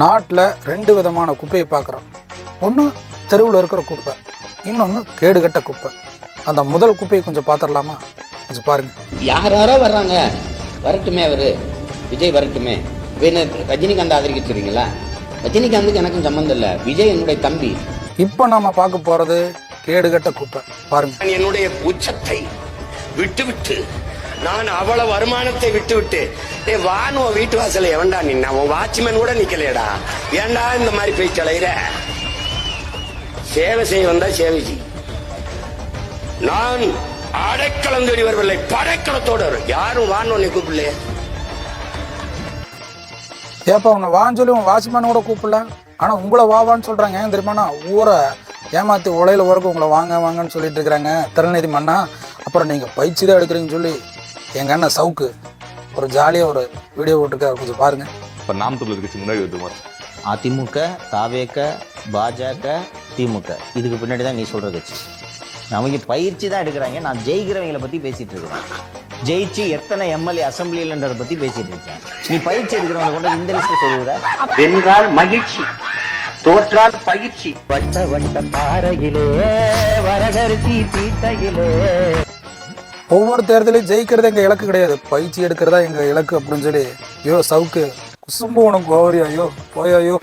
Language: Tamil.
நாட்டில் 2 விதமான குப்பையை பார்க்குறோம். ஒன்று தெருவில் இருக்கிற குப்பை, இன்னொன்று கேடுகட்ட குப்பை. அந்த முதல் குப்பையை கொஞ்சம் பார்த்துடலாமா? கொஞ்சம் பாருங்க. யாரோ வர்றாங்க, வரட்டுமே, அவரு விஜய் வரட்டுமே. ரஜினிகாந்த் ஆதரிக்கிறீங்களா? ரஜினிகாந்துக்கு எனக்கும் சம்மந்தம் இல்லை, விஜய் என்னுடைய தம்பி. இப்போ நாம பார்க்க போறது கேடுகட்ட குப்பை. பாருங்க. என்னுடைய உச்சத்தை விட்டு நான் அவ்வளவு வருமானத்தை விட்டு வானுவ வீட்டு வாசல எவன்டா நின்னா? உன் வாட்ச்மேன் கூட நிக்கலையடா. ஏண்டா இந்த மாதிரி போய் தலையிற? சேவை செய்ய வந்தா சேவை செய். நான் அடைக்கலம் தேடி வரவில்லை, படைக்கலத்தோடு யாரும் வான்னு கூப்பிடலையே. ஏப்பா உன்னை வான்னு சொல்லி உன் வாட்ச்மேன் கூட கூப்பிடல, ஆனா உங்களை வாவான்னு சொல்றாங்க. ஏன் தெரியுமாண்ணா? ஊரை ஏமாத்தி உலையில வரைக்கும் உங்களை வாங்கன்னு சொல்லிட்டு இருக்கிறாங்க திருநெல்வேலி மண்ணா. அப்புறம் நீங்க பயிற்சி தான் எடுக்கிறீங்கன்னு சொல்லி எங்க அண்ணன் சவுக்கு ஒரு ஜாலியா ஒரு வீடியோ போட்டிருக்காரு, கொஞ்சம் பாருங்க. இப்போ நாம் தமிழர் கட்சி முன்னாடி வருது. அதிமுக, தாவேக, பாஜக, திமுக, இதுக்கு பின்னாடி தான் நீ சொல்ற கட்சி. நமக்கு பயிற்சி தான் எடுக்கிறாங்க. நான் ஜெயிக்கிறவங்களை பத்தி பேசிட்டு இருக்கிறேன். ஜெயிச்சு எத்தனை எம்எல்ஏ அசம்பிளின்றதை பத்தி பேசிட்டு இருக்கேன். நீ பயிற்சி எடுக்கிறவங்க கொண்டு இந்த லிஸ்ட் சொல்லுற. வென்றால் மகிழ்ச்சி, தோற்றால் பயிற்சி. வட்ட வட்ட பாறையிலே வரகரிசி பீட்டையிலே. ஒவ்வொரு தேர்தலையும் ஜெயிக்கிறது எங்க இலக்கு கிடையாது, பயிற்சி எடுக்கிறதா எங்க இலக்கு அப்படின்னு சொல்லி. ஐயோ சவுக்கு, குசும்பு உனக்கு ஓவரியாயோ போயாயோ.